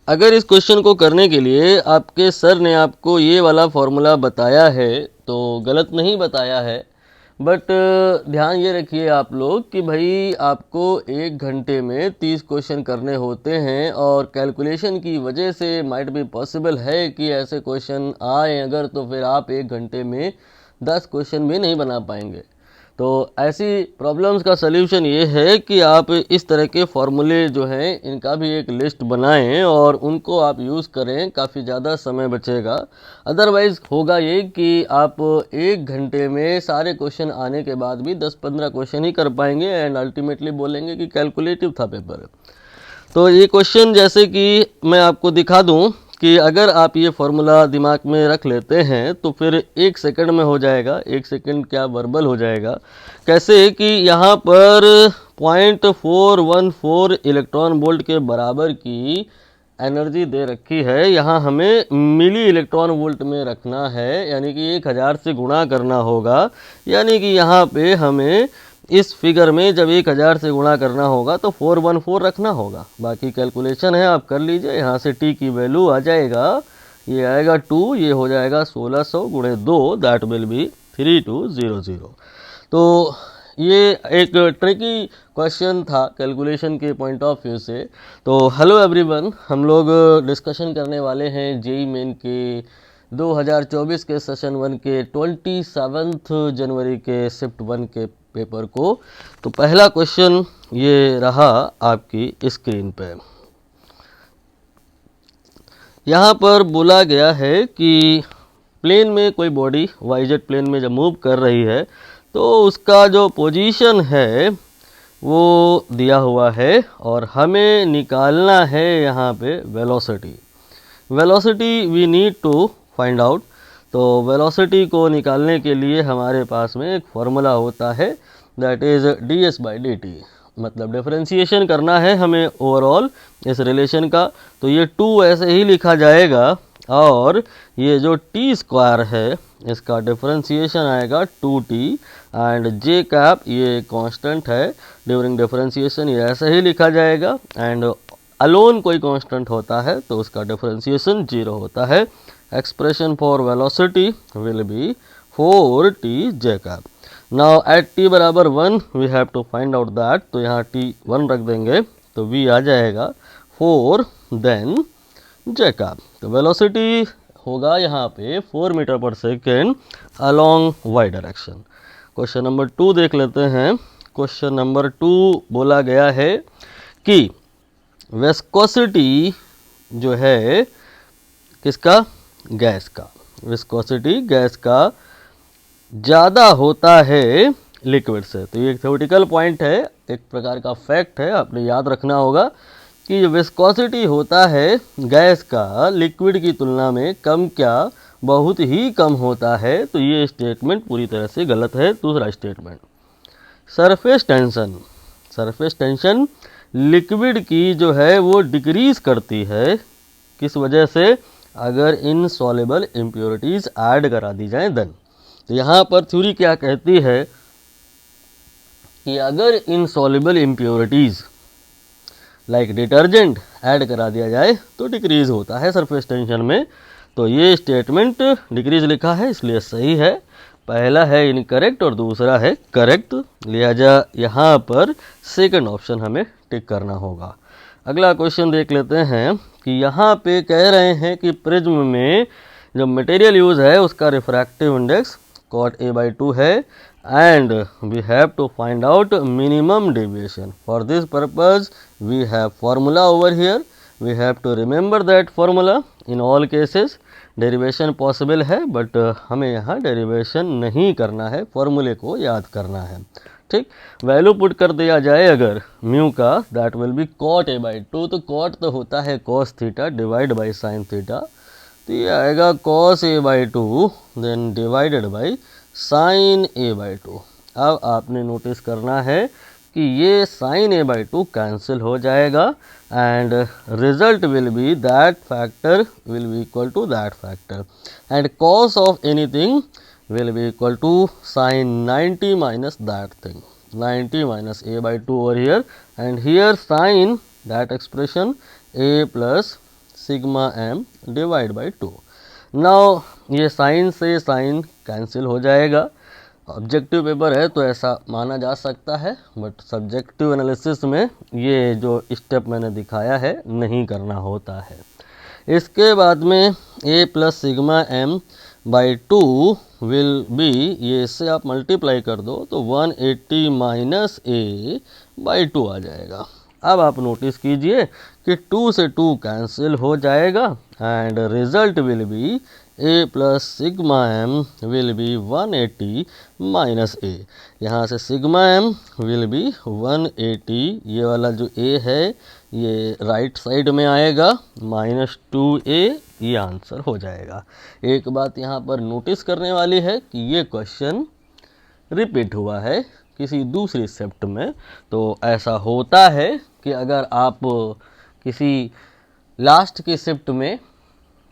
अगर इस क्वेश्चन को करने के लिए आपके सर ने आपको ये वाला फॉर्मूला बताया है तो गलत नहीं बताया है, बट ध्यान ये रखिए आप लोग कि भाई आपको 1 घंटे में 30 क्वेश्चन करने होते हैं और कैलकुलेशन की वजह से माइट बी पॉसिबल है कि ऐसे क्वेश्चन आए अगर, तो फिर आप 1 घंटे में 10 क्वेश्चन भी नहीं बना पाएंगे। तो ऐसी प्रॉब्लम्स का सल्यूशन ये है कि आप इस तरह के फॉर्मूले जो हैं इनका भी एक लिस्ट बनाएं और उनको आप यूज़ करें, काफ़ी ज़्यादा समय बचेगा। अदरवाइज़ होगा ये कि आप 1 घंटे में सारे क्वेश्चन आने के बाद भी 10-15 क्वेश्चन ही कर पाएंगे एंड अल्टीमेटली बोलेंगे कि कैलकुलेटिव था पेपर। तो ये क्वेश्चन जैसे कि मैं आपको दिखा दूं कि अगर आप ये फॉर्मूला दिमाग में रख लेते हैं तो फिर 1 सेकंड में हो जाएगा। 1 सेकंड क्या, वर्बल हो जाएगा। कैसे कि यहाँ पर 0.414 इलेक्ट्रॉन वोल्ट के बराबर की एनर्जी दे रखी है। यहाँ हमें मिली इलेक्ट्रॉन वोल्ट में रखना है, यानी कि 1000 से गुणा करना होगा। यानी कि यहाँ पे हमें इस फिगर में जब 1000 से गुणा करना होगा तो 414 रखना होगा। बाकी कैलकुलेशन है, आप कर लीजिए। यहाँ से टी की वैल्यू आ जाएगा, ये आएगा 2, ये हो जाएगा 1600 गुणे 2, दैट विल बी 3200। तो ये एक ट्रिकी क्वेश्चन था कैलकुलेशन के पॉइंट ऑफ व्यू से। तो हेलो एवरीवन, हम लोग डिस्कशन करने वाले हैं जेई मेन के 2024 के सेशन 1 के 27 जनवरी के शिफ्ट 1 के पेपर को। तो पहला क्वेश्चन ये रहा आपकी स्क्रीन पे। यहाँ पर बोला गया है कि प्लेन में कोई बॉडी वाईजेड प्लेन में जब मूव कर रही है तो उसका जो पोजीशन है वो दिया हुआ है और हमें निकालना है यहाँ पे velocity. Velocity we need to find out. तो वेलोसिटी को निकालने के लिए हमारे पास में एक फॉर्मूला होता है, दैट इज़ ds/dt। मतलब डिफरेंशिएशन करना है हमें ओवरऑल इस रिलेशन का। तो ये 2 ऐसे ही लिखा जाएगा और ये जो टी स्क्वायर है इसका डिफरेंशिएशन आएगा 2t एंड जे कैप ये कांस्टेंट है ड्यूरिंग डिफरेंशिएशन, ये ऐसे ही लिखा जाएगा। एंड अलोन कोई कांस्टेंट होता है तो उसका डिफरेंशिएशन 0 होता है। Expression for velocity will be 4t j cap. Now at t बराबर 1 we have to find out that. तो यहाँ t 1 रख देंगे तो v आ जाएगा 4 देन जे कैप। तो वेलोसिटी होगा यहाँ पे 4 मीटर पर second along y direction. Question number 2 देख लेते हैं। क्वेश्चन नंबर 2 बोला गया है कि विस्कोसिटी जो है किसका, गैस का, विस्कोसिटी गैस का ज़्यादा होता है लिक्विड से। तो ये एक थ्योरेटिकल पॉइंट है, एक प्रकार का फैक्ट है, आपने याद रखना होगा कि जो विस्कोसिटी होता है गैस का लिक्विड की तुलना में कम क्या, बहुत ही कम होता है। तो ये स्टेटमेंट पूरी तरह से गलत है। दूसरा statement, surface tension, surface tension liquid की जो है वो डिक्रीज करती है। किस वजह से, अगर इनसॉल्युबल इम्प्योरिटीज़ ऐड करा दी जाए देन। तो यहाँ पर थ्योरी क्या कहती है कि अगर insoluble impurities like detergent add करा दिया जाए तो डिक्रीज होता है सरफेस टेंशन में। तो ये स्टेटमेंट डिक्रीज लिखा है इसलिए सही है। पहला है इनकरेक्ट और दूसरा है करेक्ट, लिहाजा यहाँ पर सेकंड ऑप्शन हमें टिक करना होगा। अगला क्वेश्चन देख लेते हैं कि यहाँ पे कह रहे हैं कि प्रिज्म में जो मटेरियल यूज है उसका रिफ्रैक्टिव इंडेक्स cot a/2 है and we have to find out minimum deviation. For this purpose we have formula over here. We have to remember that formula. In all cases derivation possible है but हमें यहाँ derivation नहीं करना है, फॉर्मूले को याद करना है। ठीक, वैल्यू पुट कर दिया जाए अगर म्यू का, that will be cot a/2। तो cot तो होता है cos theta divide by sin theta, तो ये आएगा cos a/2 then divided by sin a/2। अब आपने नोटिस करना है कि ये sin a/2 कैंसिल हो जाएगा and result will be that factor will be equal to that factor and cos of anything will be equal to sin 90 minus that thing, 90 minus a/2 over here, and here sin that expression a plus sigma m divide by 2। Now ये sine से sine cancel हो जाएगा। Objective paper है तो ऐसा माना जा सकता है, बट सब्जेक्टिव एनालिसिस में ये जो स्टेप मैंने दिखाया है नहीं करना होता है। इसके बाद में a plus sigma m by 2 will be, ये इससे आप मल्टीप्लाई कर दो तो 180 माइनस a बाई 2 आ जाएगा। अब आप नोटिस कीजिए कि 2 से 2 कैंसिल हो जाएगा and result will be a plus sigma m will be 180 minus a। यहाँ से सिग्मा एम विल बी 180, ये वाला जो a है ये राइट साइड में आएगा, माइनस 2a, ये आंसर हो जाएगा। एक बात यहाँ पर नोटिस करने वाली है कि ये क्वेश्चन रिपीट हुआ है किसी दूसरी शिफ्ट में। तो ऐसा होता है कि अगर आप किसी लास्ट की शिफ्ट में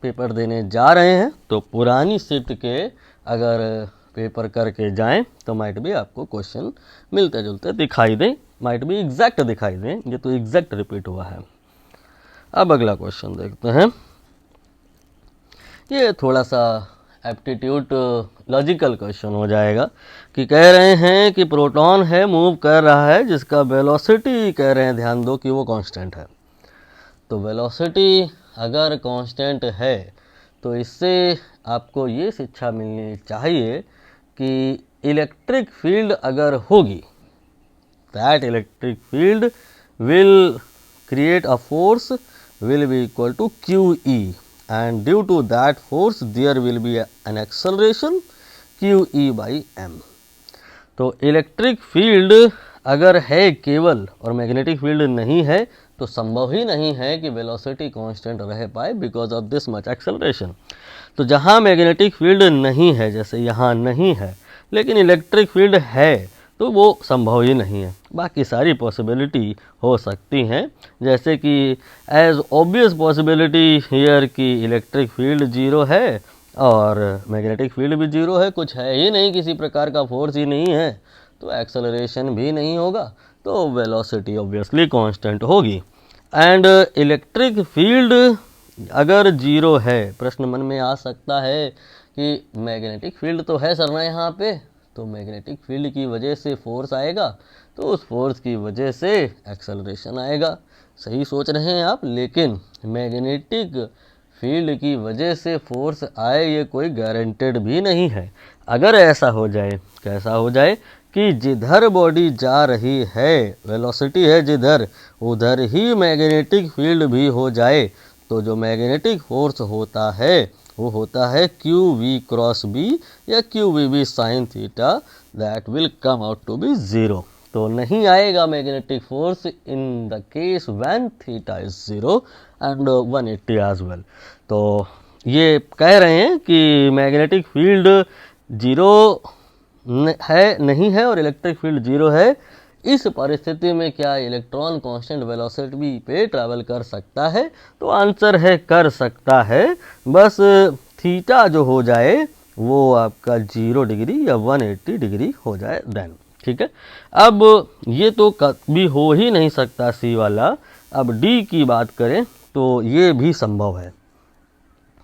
पेपर देने जा रहे हैं तो पुरानी शिफ्ट के अगर पेपर करके जाएं तो माइट भी आपको क्वेश्चन मिलते जुलते दिखाई दें, माइट भी एग्जैक्ट दिखाई दें। ये तो एग्जैक्ट रिपीट हुआ है। अब अगला क्वेश्चन देखते हैं। ये थोड़ा सा एप्टीट्यूड लॉजिकल क्वेश्चन हो जाएगा कि कह रहे हैं कि प्रोटॉन है, मूव कर रहा है, जिसका वेलोसिटी कह रहे हैं, ध्यान दो कि वो कांस्टेंट है। तो वेलोसिटी अगर कांस्टेंट है तो इससे आपको ये शिक्षा मिलनी चाहिए कि इलेक्ट्रिक फील्ड अगर होगी, that electric field will create a force will be equal to QE and due to that force there will be an acceleration QE by m। तो इलेक्ट्रिक फील्ड अगर है केवल और मैग्नेटिक फील्ड नहीं है तो संभव ही नहीं है कि वेलोसिटी कांस्टेंट रह पाए because of this much acceleration. तो जहाँ मैग्नेटिक फील्ड नहीं है, जैसे यहाँ नहीं है, लेकिन इलेक्ट्रिक फील्ड है तो वो संभव ही नहीं है। बाकी सारी पॉसिबिलिटी हो सकती हैं, जैसे कि एज ऑब्वियस पॉसिबिलिटी हियर कि इलेक्ट्रिक फील्ड जीरो है और मैग्नेटिक फील्ड भी जीरो है, कुछ है ही नहीं, किसी प्रकार का फोर्स ही नहीं है, तो एक्सेलरेशन भी नहीं होगा, तो वेलोसिटी ऑब्वियसली कांस्टेंट होगी। एंड इलेक्ट्रिक फील्ड अगर जीरो है, प्रश्न मन में आ सकता है कि मैग्नेटिक फील्ड तो है सर ना यहाँ पे, तो मैग्नेटिक फील्ड की वजह से फोर्स आएगा, तो उस फोर्स की वजह से एक्सेलरेशन आएगा। सही सोच रहे हैं आप, लेकिन मैग्नेटिक फील्ड की वजह से फोर्स आए ये कोई गारंटेड भी नहीं है। अगर ऐसा हो जाए, कैसा हो जाए कि जिधर बॉडी जा रही है, वेलोसिटी है जिधर, उधर ही मैग्नेटिक फील्ड भी हो जाए, तो जो मैग्नेटिक फोर्स होता है वो होता है QV क्रॉस B या QVB sine theta, that will come out to be 0। तो नहीं आएगा magnetic force in the case when theta is 0 and 180 as well. तो ये कह रहे हैं कि मैग्नेटिक फील्ड जीरो है नहीं है और इलेक्ट्रिक फील्ड जीरो है। इस परिस्थिति में क्या इलेक्ट्रॉन कांस्टेंट वेलोसिटी पे ट्रैवल कर सकता है? तो आंसर है कर सकता है, बस थीटा जो हो जाए वो आपका 0 डिग्री या 180 डिग्री हो जाए देन, ठीक है। अब ये तो कभी हो ही नहीं सकता सी वाला। अब डी की बात करें तो ये भी संभव है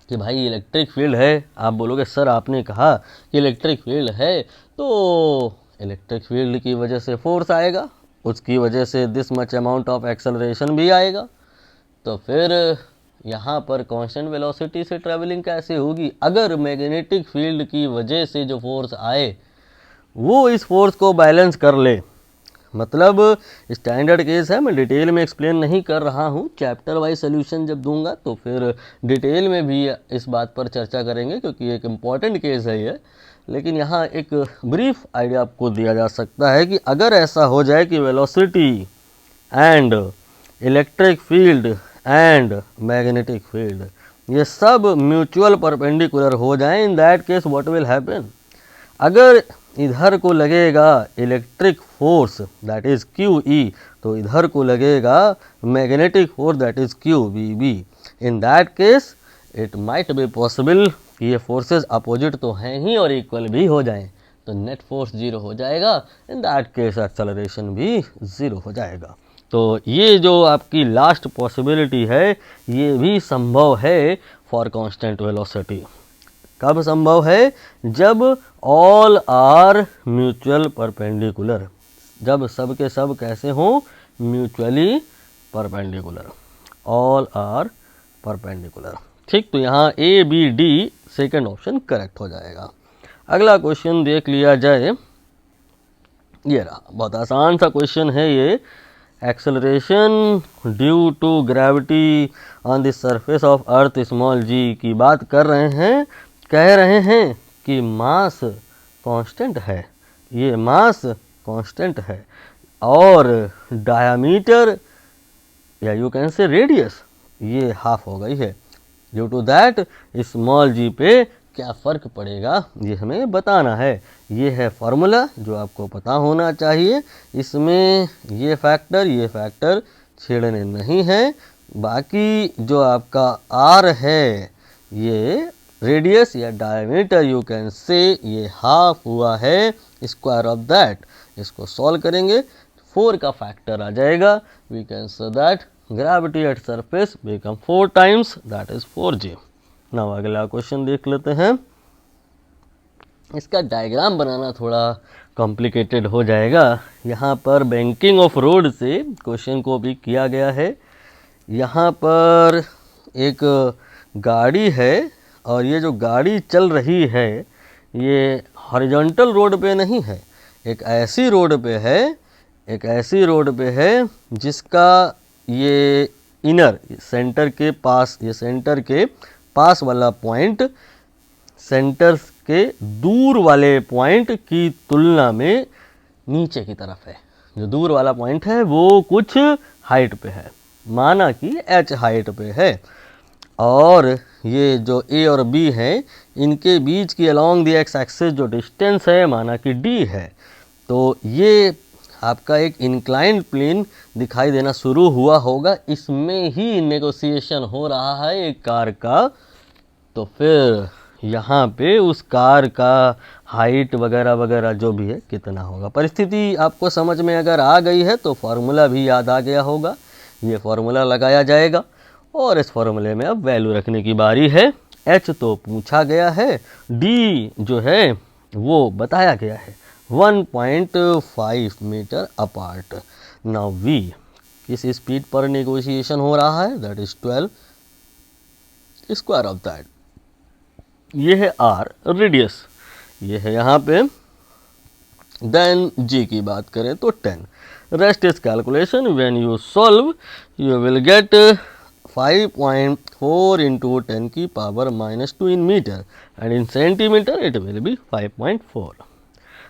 कि भाई इलेक्ट्रिक फील्ड है। आप बोलोगे सर आपने कहा कि इलेक्ट्रिक फील्ड है, तो इलेक्ट्रिक फील्ड की वजह से फोर्स आएगा, उसकी वजह से this much amount of acceleration भी आएगा, तो फिर यहाँ पर कांस्टेंट वेलोसिटी से ट्रैवलिंग कैसे होगी? अगर मैग्नेटिक फील्ड की वजह से जो फोर्स आए वो इस फोर्स को बैलेंस कर ले, मतलब स्टैंडर्ड केस है, मैं डिटेल में एक्सप्लेन नहीं कर रहा हूँ, चैप्टर वाइज सोल्यूशन जब दूंगा तो फिर डिटेल में भी इस बात पर चर्चा करेंगे क्योंकि एक इम्पॉर्टेंट केस है ये। लेकिन यहाँ एक ब्रीफ आइडिया आपको दिया जा सकता है कि अगर ऐसा हो जाए कि velocity and electric field and magnetic field ये सब म्यूचुअल परपेंडिकुलर हो जाएं, in that case what will happen? अगर इधर को लगेगा electric force that is QE, तो इधर को लगेगा magnetic force that is QVB। In that case it might be possible कि ये फोर्सेस अपोजिट तो हैं ही और इक्वल भी हो जाएं, तो नेट फोर्स 0 हो जाएगा। इन दैट केस एक्सेलरेशन भी 0 हो जाएगा। तो ये जो आपकी लास्ट पॉसिबिलिटी है ये भी संभव है फॉर कांस्टेंट वेलोसिटी। कब संभव है? जब ऑल आर म्यूचुअल परपेंडिकुलर, जब सब के सब कैसे हों? Mutually perpendicular, all are perpendicular. ठीक, तो यहाँ A B D second option correct हो जाएगा। अगला क्वेश्चन देख लिया जाए, ये रहा, बहुत आसान सा क्वेश्चन है ये। Acceleration due to gravity on the surface of earth small g की बात कर रहे हैं। कह रहे हैं कि मास कांस्टेंट है, ये मास कांस्टेंट है और डायामीटर या यू कैन से रेडियस ये हाफ हो गई है। ड्यू टू दैट स्मॉल जी पे क्या फ़र्क पड़ेगा ये हमें बताना है। ये है फॉर्मूला जो आपको पता होना चाहिए। इसमें ये फैक्टर छेड़ने नहीं है। बाकी जो आपका आर है ये रेडियस या डायमीटर यू कैन से ये हाफ हुआ है स्क्वायर ऑफ दैट। इसको सॉल्व करेंगे 4 का फैक्टर आ जाएगा। We can say that gravity at surface become 4 times, that is 4g। Now अगला क्वेश्चन देख लेते हैं। इसका डायग्राम बनाना थोड़ा कॉम्प्लिकेटेड हो जाएगा। यहाँ पर बैंकिंग ऑफ रोड से क्वेश्चन को भी किया गया है। यहाँ पर एक गाड़ी है और ये जो गाड़ी चल रही है ये हॉरिजॉन्टल रोड पे नहीं है, एक ऐसी रोड पे है जिसका ये इनर सेंटर के पास वाला पॉइंट सेंटर के दूर वाले पॉइंट की तुलना में नीचे की तरफ है। जो दूर वाला पॉइंट है वो कुछ हाइट पे है, माना कि h हाइट पे है, और ये जो a और b है इनके बीच की अलोंग द एक्स एक्सिस जो डिस्टेंस है माना कि d है। तो ये आपका एक इंक्लाइंड प्लेन दिखाई देना शुरू हुआ होगा, इसमें ही नेगोशिएशन हो रहा है एक कार का। तो फिर यहाँ पे उस कार का हाइट वगैरह वगैरह जो भी है कितना होगा। परिस्थिति आपको समझ में अगर आ गई है तो फार्मूला भी याद आ गया होगा। ये फार्मूला लगाया जाएगा और इस फार्मूले में अब वैल्यू रखने की बारी है। h तो पूछा गया है, d जो है वो बताया गया है 1.5 मीटर अपार्ट। नाउ v किस स्पीड पर नेगोशिएशन हो रहा है, that is 12 square of that. ये है r रेडियस, ये है यहाँ पे। देन g की बात करें तो 10। Rest is calculation, when you solve you will get 5.4 into 10 की power -2 in metre and in centimetre it will be 5.4।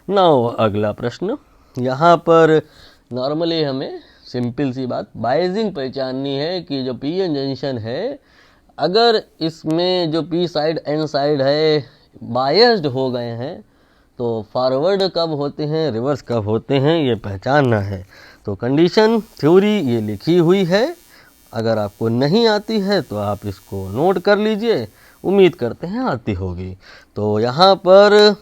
Now अगला प्रश्न, यहाँ पर नॉर्मली हमें सिंपल सी बात बायजिंग पहचाननी है कि जो पी एन जंक्शन है अगर इसमें जो पी साइड एन साइड है बायस्ड हो गए हैं तो फॉरवर्ड कब होते हैं रिवर्स कब होते हैं ये पहचानना है। तो कंडीशन थ्योरी ये लिखी हुई है, अगर आपको नहीं आती है तो आप इसको नोट कर लीजिए, उम्मीद करते हैं आती होगी। तो यहाँ पर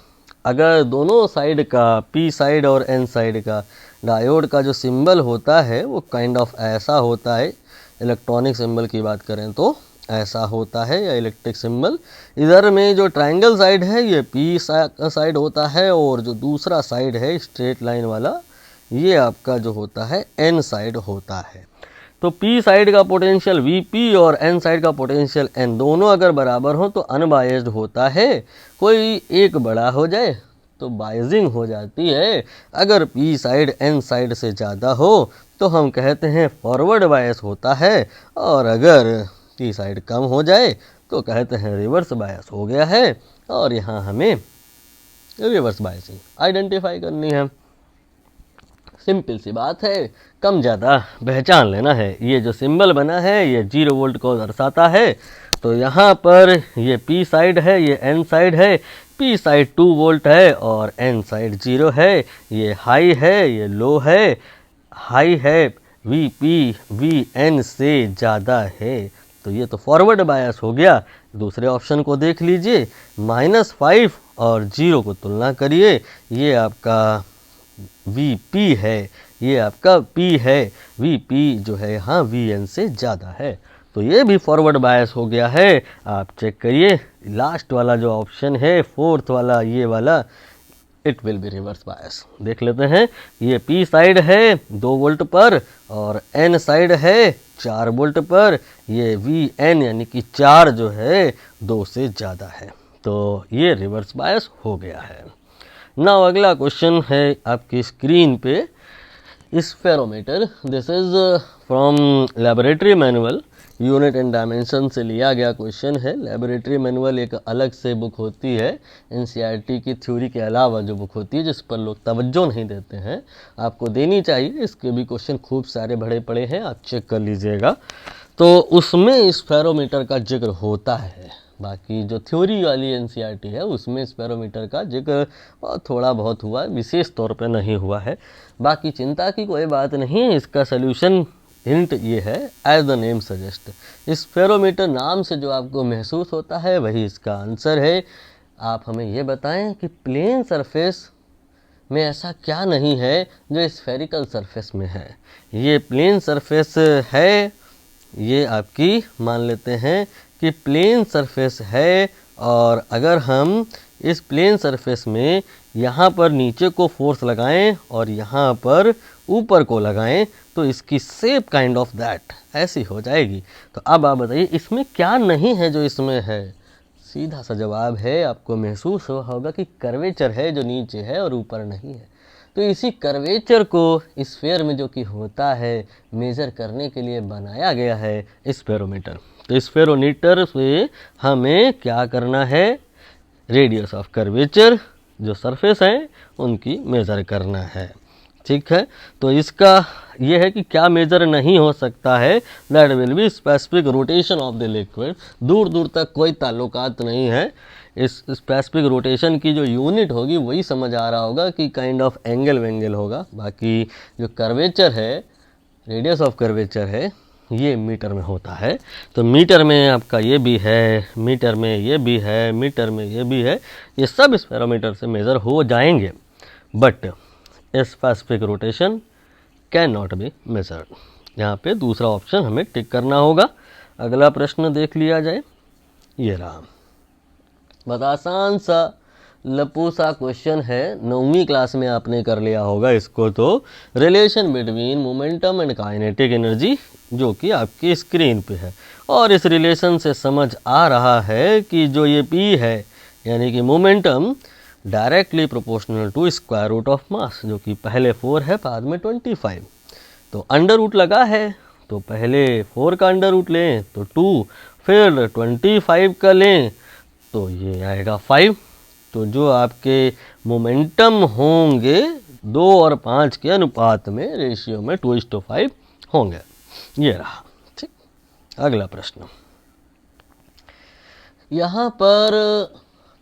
अगर दोनों साइड का पी साइड और एन साइड का डायोड का जो सिंबल होता है वो काइंड ऑफ ऐसा होता है, इलेक्ट्रॉनिक सिंबल की बात करें तो ऐसा होता है या इलेक्ट्रिक सिंबल। इधर में जो ट्रायंगल साइड है ये पी साइड होता है और जो दूसरा साइड है स्ट्रेट लाइन वाला ये आपका जो होता है एन साइड होता है। तो पी साइड का पोटेंशियल Vp और एन साइड का पोटेंशियल N दोनों अगर बराबर हो तो अनबायस्ड होता है। कोई एक बड़ा हो जाए तो बायजिंग हो जाती है। अगर पी साइड एन साइड से ज़्यादा हो तो हम कहते हैं फॉरवर्ड बायस होता है, और अगर पी साइड कम हो जाए तो कहते हैं रिवर्स बायस हो गया है। और यहाँ हमें रिवर्स बायसिंग आइडेंटिफाई करनी है। सिंपल सी बात है, कम ज़्यादा पहचान लेना है। ये जो सिंबल बना है ये 0 वोल्ट को दर्शाता है। तो यहाँ पर ये पी साइड है, ये एन साइड है। पी साइड 2 वोल्ट है और एन साइड 0 है। ये हाई है, ये लो है। हाई है Vp Vn से ज़्यादा है, तो ये तो फॉरवर्ड बायस हो गया। दूसरे ऑप्शन को देख लीजिए, -5 और 0 को तुलना करिए, ये आपका Vp है, ये आपका P है, VP जो है यहाँ VN से ज़्यादा है, तो ये भी फॉरवर्ड बायस हो गया है। आप चेक करिए लास्ट वाला जो ऑप्शन है, फोर्थ वाला, ये वाला, it will be reverse bias. देख लेते हैं, ये P साइड है 2 वोल्ट पर और N साइड है 4 वोल्ट पर, ये VN यानी कि 4 जो है 2 से ज़्यादा है, तो ये रिवर्स बायस हो गया है। नाउ अगला क्वेश्चन है आपकी स्क्रीन पे, spherometer. This is from laboratory manual, unit and dimension से लिया गया क्वेश्चन है। लेबोरेटरी मैनुअल एक अलग से बुक होती है, एनसीईआरटी की थ्योरी के अलावा जो बुक होती है, जिस पर लोग तवज्जो नहीं देते हैं, आपको देनी चाहिए। इसके भी क्वेश्चन खूब सारे भरे पड़े हैं, आप चेक कर लीजिएगा। तो उसमें स्फेरोमीटर का जिक्र होता है, बाकी जो थ्योरी वाली एनसीईआरटी है उसमें स्फेरोमीटर का जिक्र थोड़ा बहुत हुआ है, विशेष तौर पे नहीं हुआ है। बाकी चिंता की कोई बात नहीं है, इसका सल्यूशन हिंट ये है, as the name suggest, spherometer नाम से जो आपको महसूस होता है वही इसका आंसर है। आप हमें ये बताएं कि प्लेन सरफेस में ऐसा क्या नहीं है जो स्फेरिकल सरफेस में है। ये प्लेन सरफेस है, ये आपकी मान लेते हैं कि प्लेन सरफेस है, और अगर हम इस प्लेन सरफेस में यहाँ पर नीचे को फोर्स लगाएं और यहाँ पर ऊपर को लगाएं तो इसकी शेप काइंड ऑफ दैट ऐसी हो जाएगी। तो अब आप बताइए इसमें क्या नहीं है जो इसमें है। सीधा सा जवाब है, आपको महसूस होगा कि कर्वेचर है जो नीचे है और ऊपर नहीं है। तो इसी कर्वेचर को स्फेयर में जो कि होता है मेज़र करने के लिए बनाया गया है स्फेरोमीटर। तो स्फेरोमीटर से हमें क्या करना है, रेडियस ऑफ कर्वेचर जो सरफेस है उनकी मेज़र करना है। ठीक है, तो इसका ये है कि क्या मेजर नहीं हो सकता है, that will be specific rotation of the liquid. दूर दूर तक कोई ताल्लुकात नहीं है, इस स्पेसिफिक रोटेशन की जो यूनिट होगी वही समझ आ रहा होगा कि काइंड ऑफ एंगल वेंगल होगा। बाकी जो कर्वेचर है, रेडियस ऑफ कर्वेचर है, ये मीटर में होता है। तो मीटर में आपका ये भी है, मीटर में ये भी है, मीटर में ये भी है, ये सब स्फेरोमीटर से मेज़र हो जाएंगे, but specific rotation can not be measured. यहाँ पे दूसरा ऑप्शन हमें टिक करना होगा। अगला प्रश्न देख लिया जाए, ये रहा, बस आसान सा लपू सा क्वेश्चन है, 9वीं क्लास में आपने कर लिया होगा इसको। तो relation between momentum and kinetic energy जो कि आपकी स्क्रीन पे है, और इस रिलेशन से समझ आ रहा है कि जो ये P है यानी कि momentum directly proportional to square root of mass, जो कि पहले 4 है बाद में 25। तो अंडर रूट लगा है तो पहले 4 का अंडर रूट लें तो 2, फिर 25 का लें तो ये आएगा 5। तो जो आपके मोमेंटम होंगे 2 और 5 के अनुपात में, रेशियो में 2:5 होंगे। ये रहा। ठीक, अगला प्रश्न यहाँ पर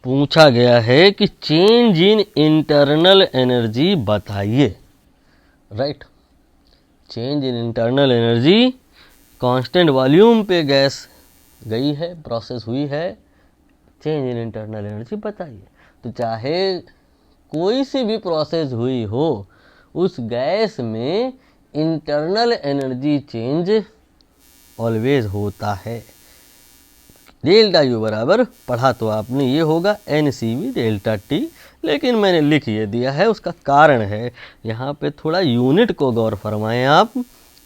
पूछा गया है कि चेंज इन इंटरनल एनर्जी बताइए। Right, change in internal energy, constant volume पे गैस गई है, प्रोसेस हुई है, चेंज इन इंटरनल एनर्जी बताइए। तो चाहे कोई सी भी प्रोसेस हुई हो, उस गैस में इंटरनल एनर्जी चेंज ऑलवेज होता है। डेल्टा यू बराबर पढ़ा तो आपने ये होगा NCV डेल्टा T, लेकिन मैंने लिख ये दिया है, उसका कारण है यहाँ पे थोड़ा यूनिट को गौर फरमाएं आप।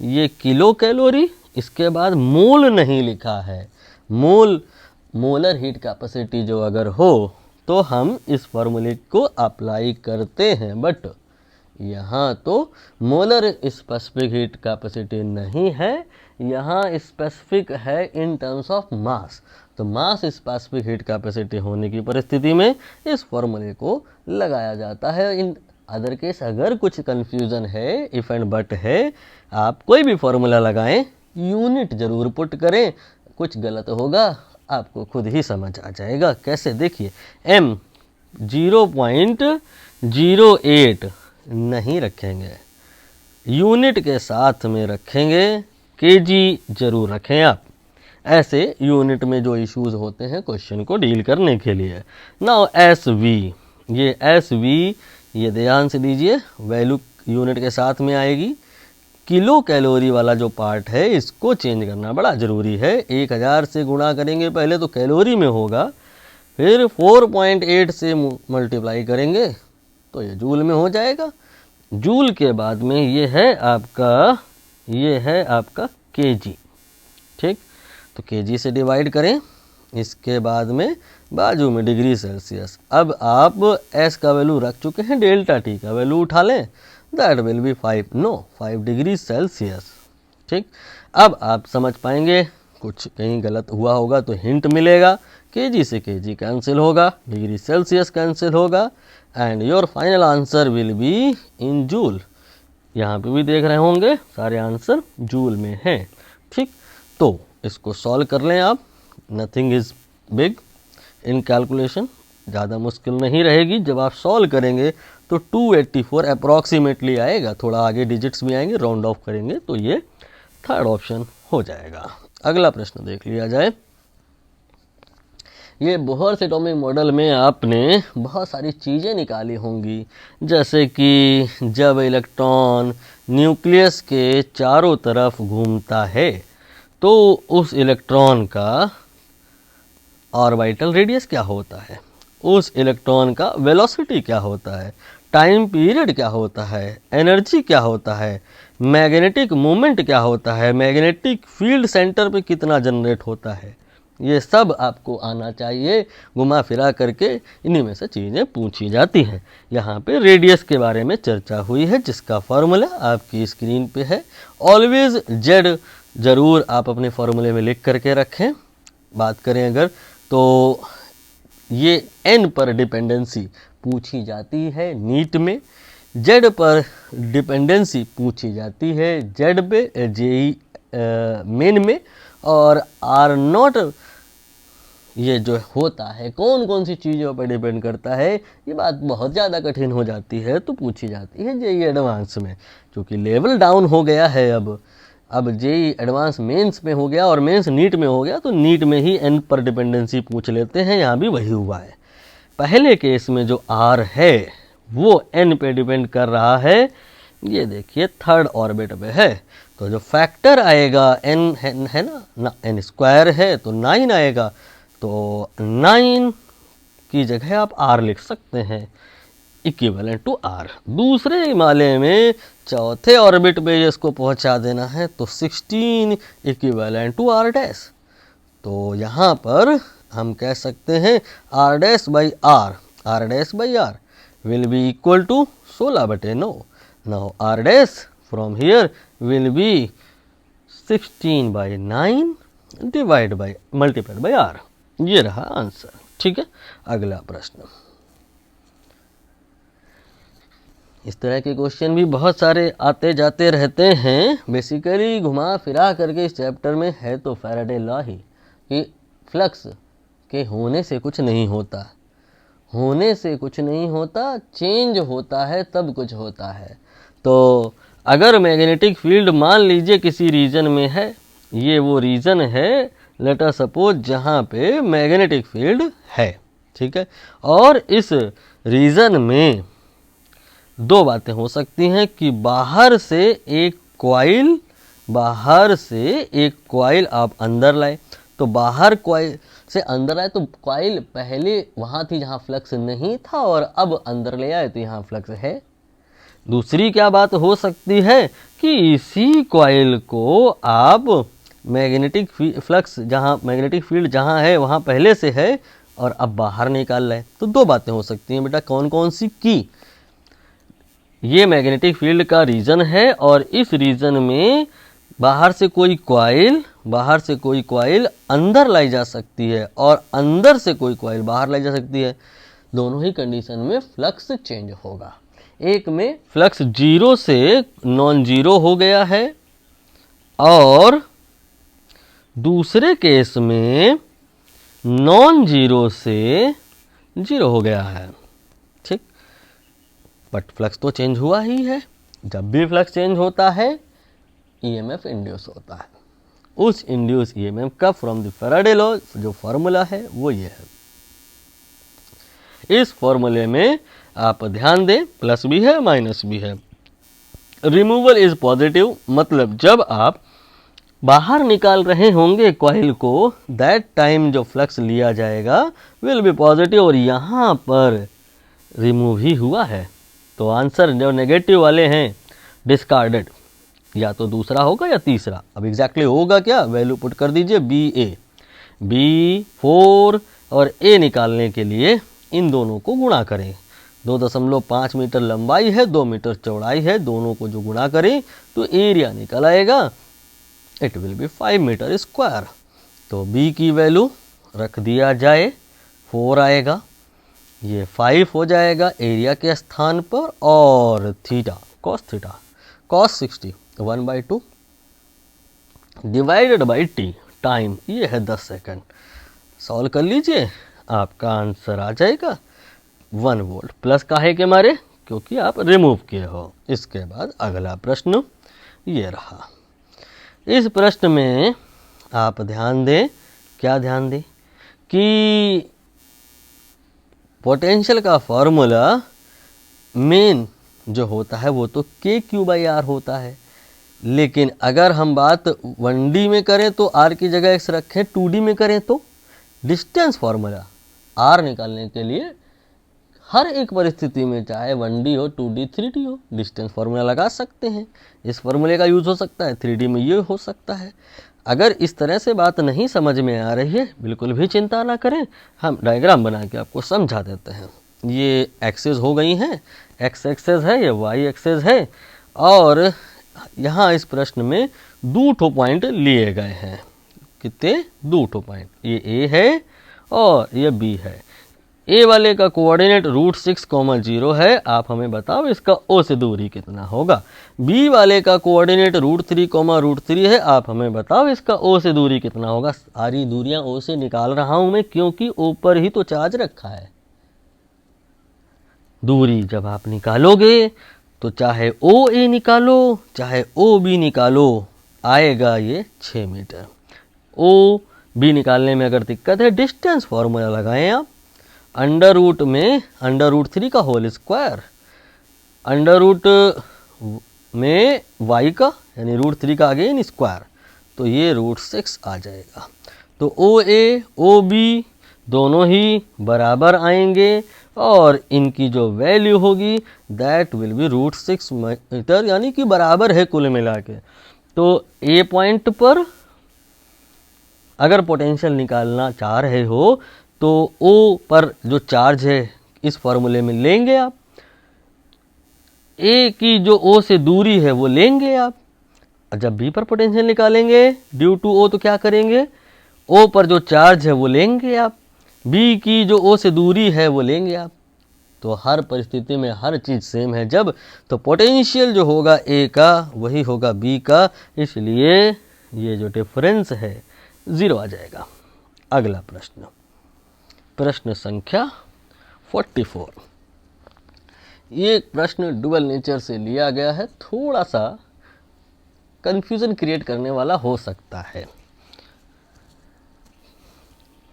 ये किलो कैलोरी, इसके बाद मोल नहीं लिखा है। मोलर हीट कैपेसिटी जो अगर हो तो हम इस फॉर्मूले को अप्लाई करते हैं, बट यहाँ तो मोलर स्पेसिफिक हीट कैपेसिटी नहीं है, यहाँ स्पेसिफिक है इन टर्म्स ऑफ मास। तो मास स्पेसिफिक हीट कैपेसिटी होने की परिस्थिति में इस फॉर्मूले को लगाया जाता है। इन अदर केस अगर कुछ कंफ्यूजन है, इफ एंड बट है, आप कोई भी फॉर्मूला लगाएं, यूनिट जरूर पुट करें, कुछ गलत होगा आपको खुद ही समझ आ जाएगा। कैसे, देखिए m 0.08 नहीं रखेंगे, यूनिट के साथ में रखेंगे, kg जरूर रखें आप। ऐसे यूनिट में जो इश्यूज होते हैं क्वेश्चन को डील करने के लिए। नाउ SV, ये SV ये ध्यान से दीजिए, वैल्यू यूनिट के साथ में आएगी। किलो कैलोरी वाला जो पार्ट है इसको चेंज करना बड़ा ज़रूरी है। 1000 से गुणा करेंगे, पहले तो कैलोरी में होगा, फिर 4.8 से मल्टीप्लाई करेंगे तो ये जूल में हो जाएगा। जूल के बाद में ये है आपका केजी। ठीक, तो केजी से डिवाइड करें, इसके बाद में बाजू में डिग्री सेल्सियस। अब आप एस का वैल्यू रख चुके हैं, डेल्टा टी का वैल्यू उठा लें, that will be 5 degree Celsius. ठीक, अब आप समझ पाएंगे, कुछ कहीं गलत हुआ होगा तो हिंट मिलेगा। केजी से केजी कैंसिल होगा, डिग्री सेल्सियस कैंसिल होगा, and your final answer will be in joule. यहाँ पे भी देख रहे होंगे सारे आंसर जूल में हैं। ठीक, तो इसको सॉल्व कर लें आप। Nothing is big in calculation, ज़्यादा मुश्किल नहीं रहेगी। जब आप सॉल्व करेंगे तो 284 अप्रॉक्सीमेटली आएगा, थोड़ा आगे डिजिट्स भी आएंगे, राउंड ऑफ करेंगे तो ये थर्ड ऑप्शन हो जाएगा। अगला प्रश्न देख लिया जाए। ये बोहर्स एटॉमिक मॉडल में आपने बहुत सारी चीज़ें निकाली होंगी, जैसे कि जब इलेक्ट्रॉन न्यूक्लियस के चारों तरफ घूमता है तो उस इलेक्ट्रॉन का ऑर्बिटल रेडियस क्या होता है, उस इलेक्ट्रॉन का वेलोसिटी क्या होता है, टाइम पीरियड क्या होता है, एनर्जी क्या होता है, मैग्नेटिक मोमेंट क्या होता है, मैग्नेटिक फील्ड सेंटर पे कितना जनरेट होता है, ये सब आपको आना चाहिए। घुमा फिरा करके इन्हीं में से चीज़ें पूछी जाती हैं। यहाँ पे रेडियस के बारे में चर्चा हुई है, जिसका फॉर्मूला आपकी स्क्रीन पे है। ऑलवेज जेड ज़रूर आप अपने फॉर्मूले में लिख करके रखें। बात करें अगर तो ये एन पर डिपेंडेंसी पूछी जाती है नीट में, जेड पर डिपेंडेंसी पूछी जाती है जेड पे जेई मेन में, और आर नॉट ये जो होता है कौन कौन सी चीज़ों पर डिपेंड करता है, ये बात बहुत ज़्यादा कठिन हो जाती है तो पूछी जाती है जेई एडवांस में। क्योंकि लेवल डाउन हो गया है, अब जेई एडवांस मेंस में हो गया और मेंस नीट में हो गया, तो नीट में ही एन पर डिपेंडेंसी पूछ लेते हैं। यहाँ भी वही हुआ है। पहले केस में जो आर है वो एन पे डिपेंड कर रहा है, ये देखिए थर्ड ऑर्बिट पे है, तो जो फैक्टर आएगा एन है ना, एन स्क्वायर है तो 9 आएगा, तो 9 की जगह आप आर लिख सकते हैं, इक्विवेलेंट टू आर। दूसरे हिमालय में चौथे ऑर्बिट पे इसको पहुंचा देना है तो 16 इक्विवेलेंट टू आर डैश। तो यहाँ पर हम कह सकते हैं R dash by R will be equal to 16/9। Now R dash from here will be 16/9 divide by multiplied by R. ये रहा आंसर। ठीक है, अगला प्रश्न। इस तरह के क्वेश्चन भी बहुत सारे आते जाते रहते हैं। बेसिकली घुमा फिरा करके इस चैप्टर में है तो फैराडे लॉ ही कि फ्लक्स के होने से कुछ नहीं होता, होने से कुछ नहीं होता, चेंज होता है तब कुछ होता है। तो अगर मैग्नेटिक फील्ड मान लीजिए किसी रीजन में है, ये वो रीजन है लेट अस सपोज जहाँ पे मैग्नेटिक फील्ड है, ठीक है, और इस रीजन में दो बातें हो सकती हैं कि बाहर से एक कॉइल आप अंदर लाए, तो बाहर कॉइल से अंदर आए तो कॉइल पहले वहाँ थी जहाँ फ्लक्स नहीं था और अब अंदर ले आए तो यहाँ फ्लक्स है। दूसरी क्या बात हो सकती है कि इसी कॉइल को आप मैग्नेटिक फ्लक्स जहाँ मैग्नेटिक फील्ड जहाँ है वहाँ पहले से है और अब बाहर निकाल रहे। तो दो बातें हो सकती हैं बेटा, कौन कौन सी की, ये मैग्नेटिक फील्ड का रीजन है और इस रीजन में बाहर से कोई कॉइल अंदर लाई जा सकती है और अंदर से कोई कॉइल बाहर लाई जा सकती है। दोनों ही कंडीशन में फ्लक्स चेंज होगा। एक में फ्लक्स जीरो से नॉन जीरो हो गया है और दूसरे केस में नॉन जीरो से जीरो हो गया है, ठीक, बट फ्लक्स तो चेंज हुआ ही है। जब भी फ्लक्स चेंज होता है ईएमएफ इंड्यूस होता है। उस इंड्यूस ईएमएफ का फ्रॉम द फैराडे लॉ जो फॉर्मूला है वो ये है। इस फॉर्मूले में आप ध्यान दें प्लस भी है माइनस भी है। रिमूवल इज पॉजिटिव, मतलब जब आप बाहर निकाल रहे होंगे कॉइल को, दैट टाइम जो फ्लक्स लिया जाएगा विल बी पॉजिटिव, और यहाँ पर रिमूव ही हुआ है। तो आंसर जो नेगेटिव वाले हैं डिस्कार्डेड, या तो दूसरा होगा या तीसरा। अब एग्जैक्टली होगा क्या, वैल्यू पुट कर दीजिए बी 4 और ए निकालने के लिए इन दोनों को गुणा करें। 2.5 मीटर लंबाई है, 2 मीटर चौड़ाई है, दोनों को जो गुणा करें तो एरिया निकल आएगा, it will be 5 metre square. तो बी की वैल्यू रख दिया जाए, 4 आएगा, ये 5 हो जाएगा एरिया के स्थान पर, और theta cos 60 1/2 divided by T, time ये है 10 सेकंड। सॉल्व कर लीजिए, आपका आंसर आ जाएगा 1 वोल्ट। प्लस काहे के मारे, क्योंकि आप रिमूव किए हो। इसके बाद अगला प्रश्न ये रहा। इस प्रश्न में आप ध्यान दें, क्या ध्यान दें कि पोटेंशियल का फॉर्मूला मेन जो होता है वो तो Q/R होता है, लेकिन अगर हम बात 1D में करें तो R की जगह X रखें, 2D में करें तो डिस्टेंस फॉर्मूला R निकालने के लिए हर एक परिस्थिति में, चाहे 1D हो 2D 3D हो, डिस्टेंस फार्मूला लगा सकते हैं। इस फार्मूले का यूज़ हो सकता है, 3D में ये हो सकता है। अगर इस तरह से बात नहीं समझ में आ रही है, बिल्कुल भी चिंता ना करें, हम डायग्राम बना के आपको समझा देते हैं। ये एक्सेस हो गई हैं, एक्स एक्सेस है, ये वाई एक्सेस है, और यहाँ इस प्रश्न में 2 पॉइंट लिए गए हैं। कितने? 2 पॉइंट, ये ए है और ये बी है। ए वाले का कोऑर्डिनेट √6,0 है, आप हमें बताओ इसका ओ से दूरी कितना होगा। बी वाले का कोऑर्डिनेट √3,√3 है, आप हमें बताओ इसका ओ से दूरी कितना होगा। सारी दूरियां ओ से निकाल रहा हूं मैं, क्योंकि ऊपर ही तो चार्ज रखा है। दूरी जब आप निकालोगे तो चाहे ओ ए निकालो चाहे ओ बी निकालो, आएगा ये 6 मीटर। ओ बी निकालने में अगर दिक्कत है, डिस्टेंस फॉर्मूला लगाएं आप, अंडर में √3 का होल स्क्वायर, अंडर में y का यानी √3 का अगेन स्क्वायर, तो ये √6 आ जाएगा। तो ओ ए ओ बी दोनों ही बराबर आएंगे, और इनकी जो वैल्यू होगी दैट विल बी √6 मीटर, यानी कि बराबर है कुल मिला के। तो ए पॉइंट पर अगर पोटेंशियल निकालना चाह रहे हो तो ओ पर जो चार्ज है इस फॉर्मूले में लेंगे आप, ए की जो ओ से दूरी है वो लेंगे आप। जब बी पर पोटेंशियल निकालेंगे ड्यू टू ओ तो क्या करेंगे, ओ पर जो चार्ज है वो लेंगे आप, बी की जो ओ से दूरी है वो लेंगे आप। तो हर परिस्थिति में हर चीज़ सेम है जब, तो पोटेंशियल जो होगा ए का वही होगा बी का, इसलिए ये जो डिफरेंस है 0 आ जाएगा। अगला प्रश्न, प्रश्न संख्या 44। ये प्रश्न डुअल नेचर से लिया गया है, थोड़ा सा कंफ्यूजन क्रिएट करने वाला हो सकता है।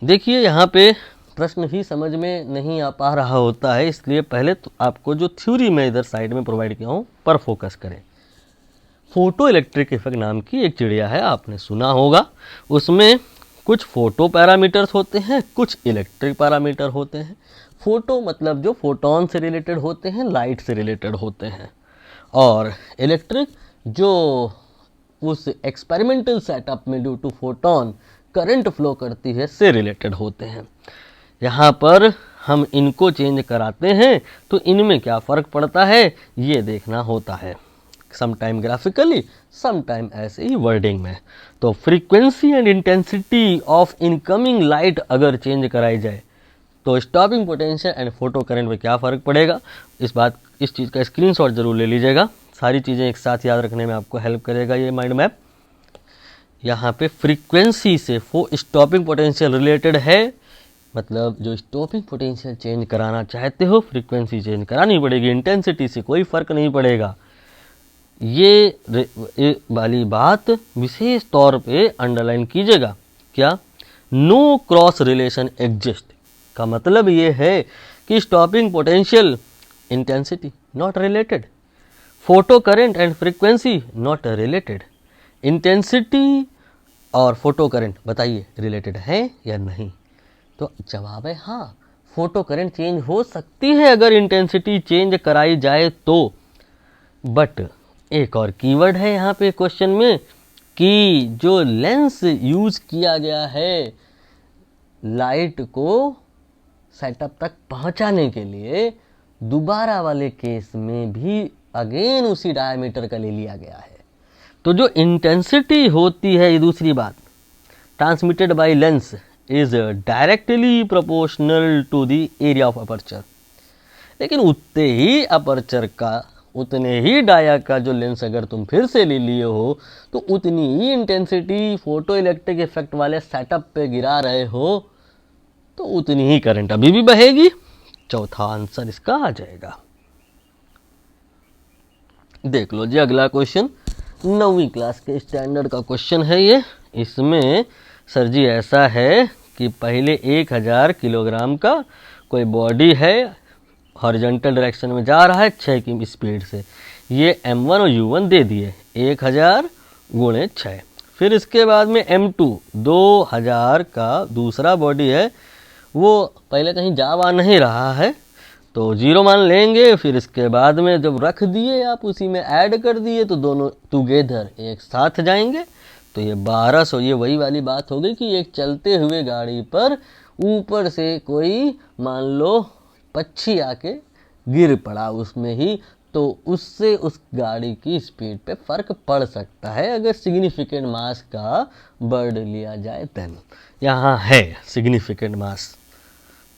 देखिए यहाँ पे प्रश्न ही समझ में नहीं आ पा रहा होता है, इसलिए पहले तो आपको जो थ्योरी में इधर साइड में प्रोवाइड किया हूँ पर फोकस करें। फोटो इलेक्ट्रिक इफेक्ट नाम की एक चिड़िया है, आपने सुना होगा। उसमें कुछ फोटो पैरामीटर्स होते हैं, कुछ इलेक्ट्रिक पैरामीटर होते हैं। फोटो मतलब जो फोटोन से रिलेटेड होते हैं, लाइट से रिलेटेड होते हैं, और इलेक्ट्रिक जो उस एक्सपेरिमेंटल सेटअप में due to photon current flow करती है से रिलेटेड होते हैं। यहाँ पर हम इनको चेंज कराते हैं तो इनमें क्या फ़र्क पड़ता है ये देखना होता है, some time graphically, some time ऐसे ही वर्डिंग में। तो frequency and intensity of incoming light अगर चेंज कराई जाए तो stopping potential and photo current में क्या फ़र्क पड़ेगा, इस चीज़ का स्क्रीनशॉट जरूर ले लीजिएगा। सारी चीज़ें एक साथ याद रखने में आपको हेल्प करेगा ये माइंड मैप। यहाँ पे फ्रीक्वेंसी से स्टॉपिंग पोटेंशियल रिलेटेड है, मतलब जो स्टॉपिंग पोटेंशियल चेंज कराना चाहते हो फ्रीक्वेंसी चेंज करानी पड़ेगी, इंटेंसिटी से कोई फ़र्क नहीं पड़ेगा। ये वाली बात विशेष तौर पे अंडरलाइन कीजिएगा। क्या? नो क्रॉस रिलेशन एग्जिस्ट का मतलब ये है कि stopping potential intensity not related, photo current and frequency not related. Intensity और फोटो करंट बताइए रिलेटेड है या नहीं? तो जवाब है हाँ, फोटो करंट चेंज हो सकती है अगर इंटेंसिटी चेंज कराई जाए तो। बट एक और कीवर्ड है यहाँ पे क्वेश्चन में कि जो लेंस यूज किया गया है लाइट को सेटअप तक पहुंचाने के लिए, दोबारा वाले केस में भी अगेन उसी डायमीटर का ले लिया गया है। तो जो इंटेंसिटी होती है, ये दूसरी बात, transmitted by lens is directly proportional to the area of aperture. लेकिन उतने ही अपर्चर का, उतने ही डाया का जो लेंस अगर तुम फिर से ले लिए हो तो उतनी ही इंटेंसिटी फोटो इलेक्ट्रिक इफेक्ट वाले सेटअप पे गिरा रहे हो तो उतनी ही करंट अभी भी बहेगी। चौथा आंसर इसका आ जाएगा। देख लो जी अगला क्वेश्चन, 9वीं क्लास के स्टैंडर्ड का क्वेश्चन है ये। इसमें सर जी ऐसा है कि पहले 1000 किलोग्राम का कोई बॉडी है, हॉरिजॉन्टल डायरेक्शन में जा रहा है 6 की स्पीड से। ये m1 और u1 दे दिए, 1000 गुणे 6। फिर इसके बाद में m2 2000 का दूसरा बॉडी है, वो पहले कहीं जा वा नहीं रहा है तो 0 मान लेंगे। फिर इसके बाद में जब रख दिए आप, उसी में ऐड कर दिए तो दोनों टुगेदर एक साथ जाएंगे। तो ये 1200, ये वही वाली बात हो गई कि एक चलते हुए गाड़ी पर ऊपर से कोई मान लो पक्षी आके गिर पड़ा उसमें ही, तो उससे उस गाड़ी की स्पीड पे फर्क पड़ सकता है अगर सिग्निफिकेंट मास का बर्ड लिया जाए देन। यहाँ है सिग्निफिकेंट मास,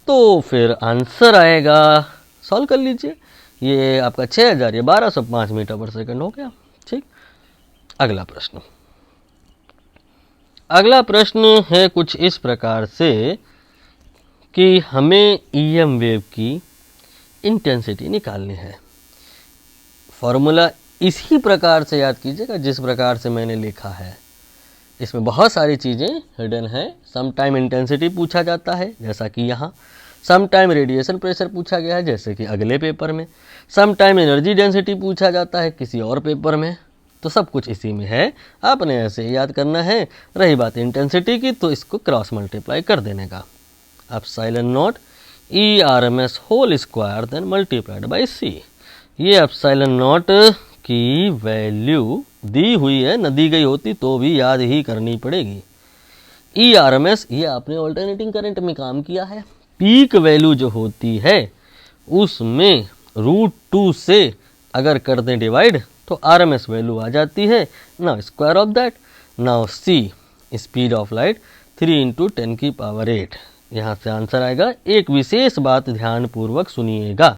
तो फिर आंसर आएगा, सॉल्व कर लीजिए। ये आपका 6000, ये 1205 मीटर पर सेकंड हो गया। ठीक, अगला प्रश्न। अगला प्रश्न है कुछ इस प्रकार से कि हमें ईएम वेव की इंटेंसिटी निकालनी है। फॉर्मूला इसी प्रकार से याद कीजिएगा जिस प्रकार से मैंने लिखा है। इसमें बहुत सारी चीज़ें हिडन है। सम टाइम इंटेंसिटी पूछा जाता है जैसा कि यहाँ, सम टाइम रेडिएशन प्रेशर पूछा गया है जैसे कि अगले पेपर में, सम टाइम एनर्जी डेंसिटी पूछा जाता है किसी और पेपर में। तो सब कुछ इसी में है, आपने ऐसे याद करना है। रही बात इंटेंसिटी की तो इसको क्रॉस मल्टीप्लाई कर देने का, epsilon naught ERMS whole square then multiplied by C। ये एप्सिलॉन नॉट की वैल्यू दी हुई है, न दी गई होती तो भी याद ही करनी पड़ेगी। ERMS ये आपने ऑल्टरनेटिंग करंट में काम किया है। पीक वैल्यू जो होती है उसमें √2 से अगर कर दें डिवाइड तो RMS वैल्यू आ जाती है। Now square of that, now C speed of light 3 × 10⁸। यहाँ से आंसर आएगा। एक विशेष बात ध्यान पूर्वक सुनिएगा,